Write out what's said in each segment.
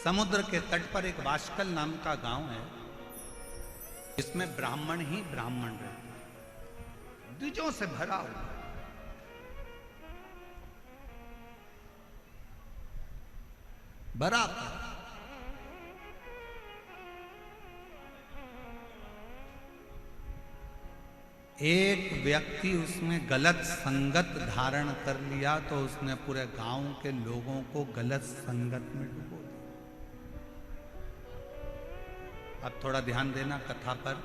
समुद्र के तट पर एक वाशकल नाम का गांव है, इसमें ब्राह्मण ही ब्राह्मण रहते हैं, द्विजों से भरा हुआ। बराबर एक व्यक्ति उसमें गलत संगत धारण कर लिया तो उसने पूरे गांव के लोगों को गलत संगत में डुबो दिया। अब थोड़ा ध्यान देना कथा पर।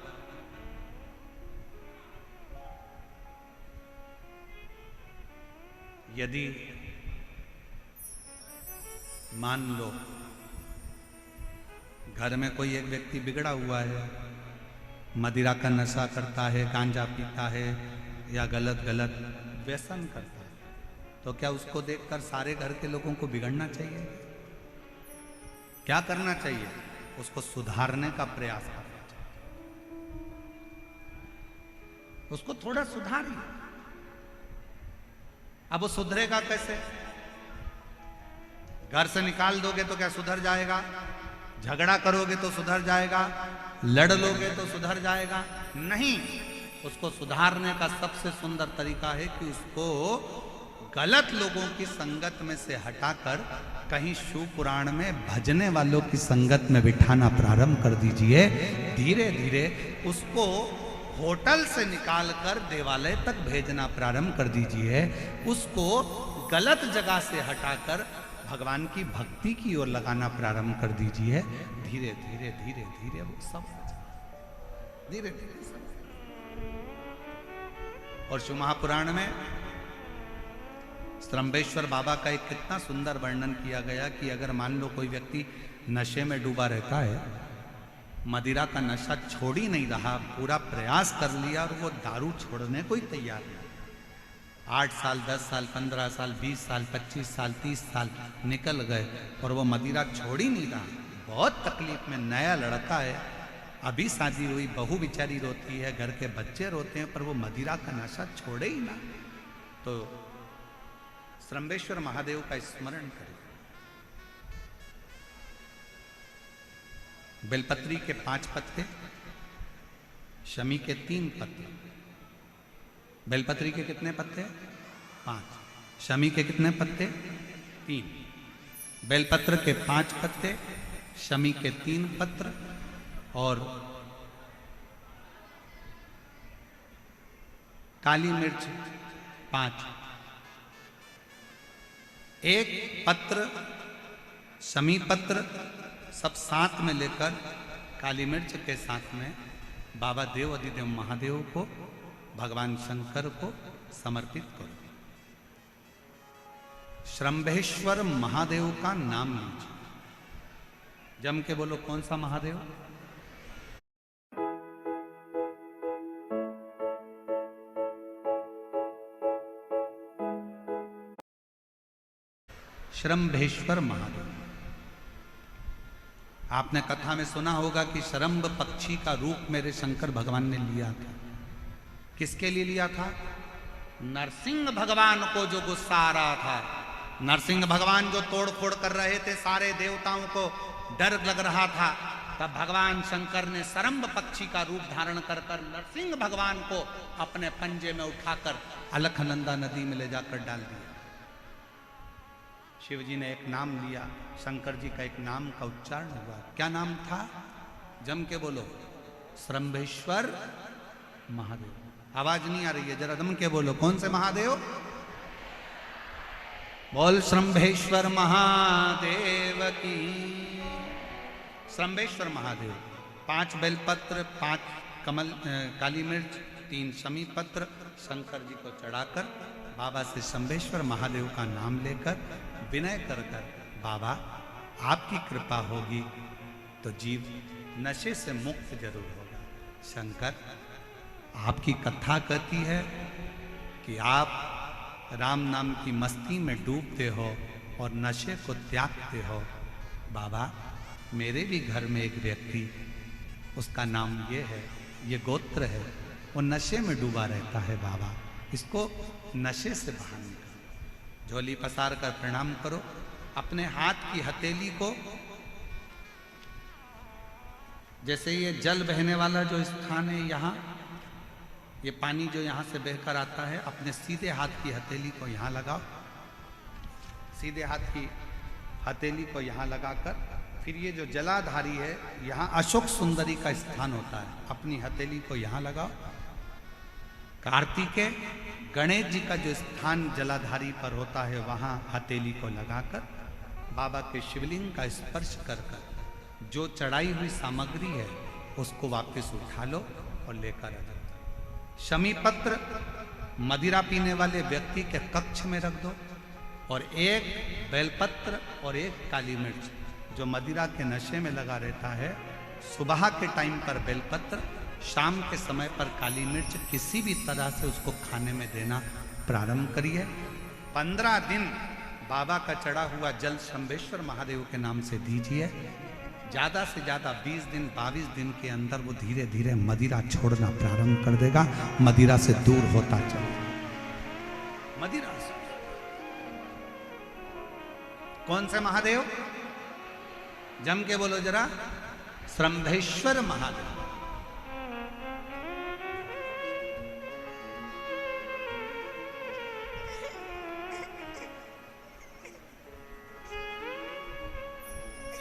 यदि मान लो घर में कोई एक व्यक्ति बिगड़ा हुआ है, मदिरा का नशा करता है, गांजा पीता है या गलत गलत व्यसन करता है, तो क्या उसको देखकर सारे घर के लोगों को बिगड़ना चाहिए? क्या करना चाहिए? उसको सुधारने का प्रयास करना चाहिए। उसको थोड़ा सुधारिए। अब वो सुधरेगा कैसे? घर से निकाल दोगे तो क्या सुधर जाएगा? झगड़ा करोगे तो सुधर जाएगा? लड़ लोगे तो सुधर जाएगा? नहीं। उसको सुधारने का सबसे सुंदर तरीका है कि उसको गलत लोगों की संगत में से हटाकर कहीं शिव पुराण में भजने वालों की संगत में बिठाना प्रारंभ कर दीजिए। धीरे धीरे उसको होटल से निकालकर देवालय तक भेजना प्रारंभ कर दीजिए। उसको गलत जगह से हटाकर भगवान की भक्ति की ओर लगाना प्रारंभ कर दीजिए। धीरे धीरे धीरे धीरे वो सब धीरे धीरे सब। और शिव महापुराण में श्रम्भेश्वर बाबा का एक कितना सुंदर वर्णन किया गया कि अगर मान लो कोई व्यक्ति नशे में डूबा रहता है, मदिरा का नशा छोड़ ही नहीं रहा, पूरा प्रयास कर लिया और वो दारू छोड़ने को ही तैयार नहीं, 8 साल 10 साल 15 साल 20 साल 25 साल 30 साल निकल गए और वो मदिरा छोड़ ही नहीं रहा, बहुत तकलीफ में। नया लड़का है, अभी शादी हुई, बहू बेचारी रोती है, घर के बच्चे रोते हैं, पर वो मदिरा का नशा छोड़े ही ना। तो श्रम्भेश्वर महादेव का स्मरण करें। बेलपत्री के 5 पत्ते, शमी के 3 पत्ते। बेलपत्री के कितने पत्ते? 5। शमी के कितने पत्ते? 3। बेलपत्र के 5 पत्ते, शमी के 3 पत्र और काली मिर्च 5। एक पत्र, शमी पत्र सब साथ में लेकर काली मिर्च के साथ में बाबा देव अधिदेव महादेव को, भगवान शंकर को समर्पित करो। श्रम्भेश्वर महादेव का नाम लीजिए। जम के बोलो, कौन सा महादेव? श्रम्भेश्वर महादेव। आपने कथा में सुना होगा कि शरम्भ पक्षी का रूप मेरे शंकर भगवान ने लिया था। किसके लिए लिया था? नरसिंह भगवान को जो गुस्सा आ रहा था, नरसिंह भगवान जो तोड़ फोड़ कर रहे थे, सारे देवताओं को डर लग रहा था, तब भगवान शंकर ने शरम्भ पक्षी का रूप धारण कर नरसिंह भगवान को अपने पंजे में उठाकर अलखनंदा नदी में ले जाकर डाल दिया। शिव जी ने एक नाम लिया, शंकर जी का एक नाम का उच्चारण हुआ। क्या नाम था? जम के बोलो, श्रम्भेश्वर महादेव। आवाज नहीं आ रही है, जरा दम के बोलो, कौन से महादेव? बोल श्रम्भेश्वर महादेव की। श्रम्भेश्वर महादेव। 5 बेलपत्र, 5 कमल काली मिर्च, 3 शमी पत्र शंकर जी को चढ़ाकर बाबा से श्रम्भेश्वर महादेव का नाम लेकर विनय कर बाबा आपकी कृपा होगी तो जीव नशे से मुक्त जरूर होगा। शंकर, आपकी कथा कहती है कि आप राम नाम की मस्ती में डूबते हो और नशे को त्यागते हो। बाबा, मेरे भी घर में एक व्यक्ति, उसका नाम ये है, ये गोत्र है, वो नशे में डूबा रहता है। बाबा, इसको नशे से बाहर निकालो। झोली पसार कर प्रणाम करो, अपने हाथ की हथेली को जैसे ये जल बहने वाला जो स्थान है यहाँ, ये पानी जो यहाँ से बहकर आता है, अपने सीधे हाथ की हथेली को यहाँ लगाओ, सीधे हाथ की हथेली को यहाँ लगाकर फिर ये जो जलाधारी है, यहाँ अशोक सुंदरी का स्थान होता है, अपनी हथेली को यहाँ लगाओ। कार्तिकेय गणेश जी का जो स्थान जलाधारी पर होता है, वहाँ हथेली को लगाकर बाबा के शिवलिंग का स्पर्श कर कर जो चढ़ाई हुई सामग्री है उसको वापस उठा लो और लेकर आ जाओ। शमी पत्र मदिरा पीने वाले व्यक्ति के कक्ष में रख दो, और एक बेलपत्र और एक काली मिर्च, जो मदिरा के नशे में लगा रहता है, सुबह के टाइम पर बेलपत्र, शाम के समय पर काली मिर्च, किसी भी तरह से उसको खाने में देना प्रारंभ करिए। 15 दिन बाबा का चढ़ा हुआ जल शंभेश्वर महादेव के नाम से दीजिए। ज़्यादा से ज़्यादा 20 दिन 22 दिन के अंदर वो धीरे धीरे मदिरा छोड़ना प्रारंभ कर देगा, मदिरा से दूर होता चलेगा। मदिरा से कौन से महादेव? जम के बोलो जरा, शंभेश्वर महादेव।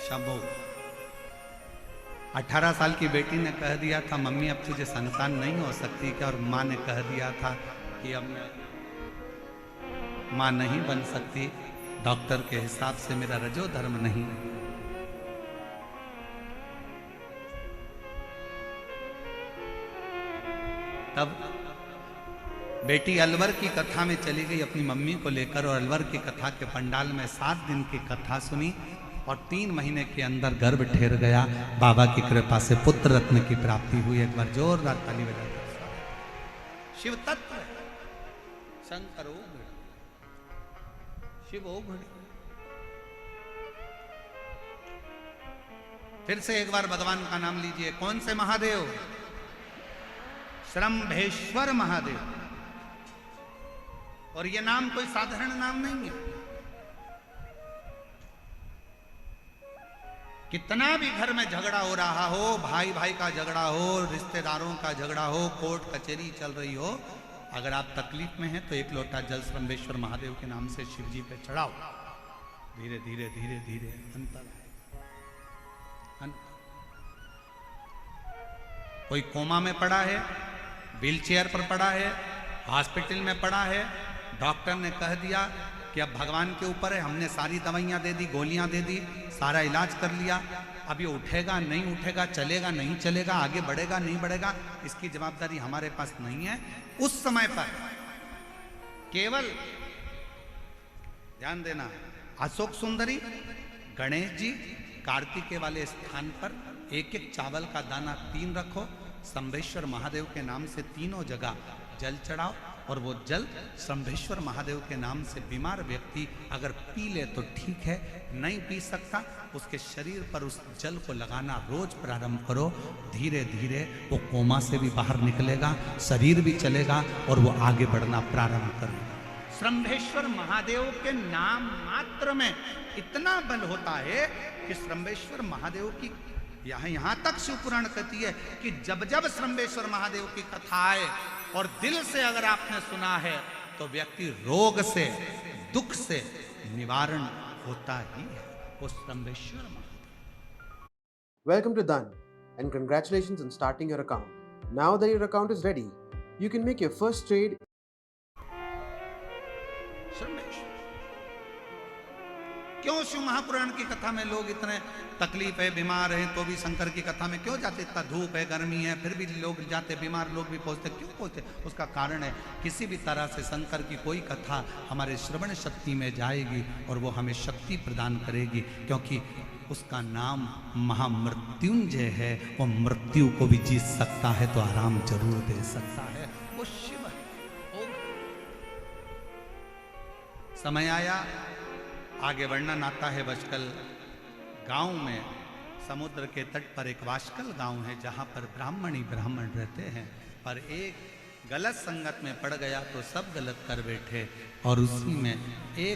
शंभो। 18 साल की बेटी ने कह दिया था, मम्मी अब तुझे संतान नहीं हो सकती क्या? और माँ ने कह दिया था कि अब मैं माँ नहीं बन सकती, डॉक्टर के हिसाब से मेरा रजो धर्म नहीं। तब बेटी अलवर की कथा में चली गई अपनी मम्मी को लेकर, और अलवर की कथा के पंडाल में 7 दिन की कथा सुनी, और 3 महीने के अंदर गर्भ ठहर गया। बाबा की कृपा से पुत्र रत्न की प्राप्ति हुई। एक बार जोरदार ताली बजाकर। शिव तत्व, शंकर ओघड़, शिव ओघड़। फिर से एक बार भगवान का नाम लीजिए। कौन से महादेव? शंभेश्वर महादेव। और ये नाम कोई साधारण नाम नहीं है। कितना भी घर में झगड़ा हो रहा हो, भाई भाई का झगड़ा हो, रिश्तेदारों का झगड़ा हो, कोर्ट कचहरी चल रही हो, अगर आप तकलीफ में हैं तो एक लोटा जल शंभेश्वर महादेव के नाम से शिव जी पे चढ़ाओ। धीरे धीरे धीरे धीरे अंतर। कोई कोमा में पड़ा है, व्हील चेयर पर पड़ा है, हॉस्पिटल में पड़ा है, डॉक्टर ने कह दिया कि अब भगवान के ऊपर है, हमने सारी दवाइयाँ दे दी, गोलियाँ दे दी, सारा इलाज कर लिया, अब ये उठेगा नहीं उठेगा, चलेगा नहीं चलेगा, आगे बढ़ेगा नहीं बढ़ेगा, इसकी जवाबदारी हमारे पास नहीं है। उस समय पर केवल ध्यान देना, अशोक सुंदरी, गणेश जी, कार्तिकेय वाले स्थान पर एक एक चावल का दाना 3 रखो, शंभेश्वर महादेव के नाम से तीनों जगह जल चढ़ाओ, और वो जल शंभेश्वर महादेव के नाम से बीमार व्यक्ति अगर पी ले तो ठीक है, नहीं पी सकता, उसके शरीर पर उस जल को लगाना रोज प्रारंभ करो। धीरे धीरे वो कोमा से भी बाहर निकलेगा, शरीर भी चलेगा, और वो आगे बढ़ना प्रारंभ करेगा। शंभेश्वर महादेव के नाम मात्र में इतना बल होता है कि शंभेश्वर महादेव की यहाँ तक शिव पुराण कहती है कि जब जब शंभेश्वर महादेव की कथा आए और दिल से अगर आपने सुना है तो व्यक्ति रोग से, दुख से निवारण होता ही है। वो शंभेश्वर Mahadev. Welcome to Dhan and congratulations on starting your account. Now that your account is ready, you can make your first trade. क्यों शिव महापुराण की कथा में लोग इतने तकलीफ है, बीमार हैं, तो भी शंकर की कथा में क्यों जाते? इतना धूप है, गर्मी है, फिर भी लोग जाते, बीमार लोग भी पहुंचते, क्यों पहुंचते? उसका कारण है किसी भी तरह से शंकर की कोई कथा हमारे श्रवण शक्ति में जाएगी और वो हमें शक्ति प्रदान करेगी, क्योंकि उसका नाम महामृत्युंजय है। वो मृत्यु को भी जीत सकता है तो आराम जरूर दे सकता है। वो शिव है। समय आया, आगे वर्णन आता है। बशकल गांव में समुद्र के तट पर एक वाशकल गांव है जहां पर ब्राह्मण ही ब्राह्मण रहते हैं, पर एक गलत संगत में पड़ गया तो सब गलत कर बैठे, और उसी में एक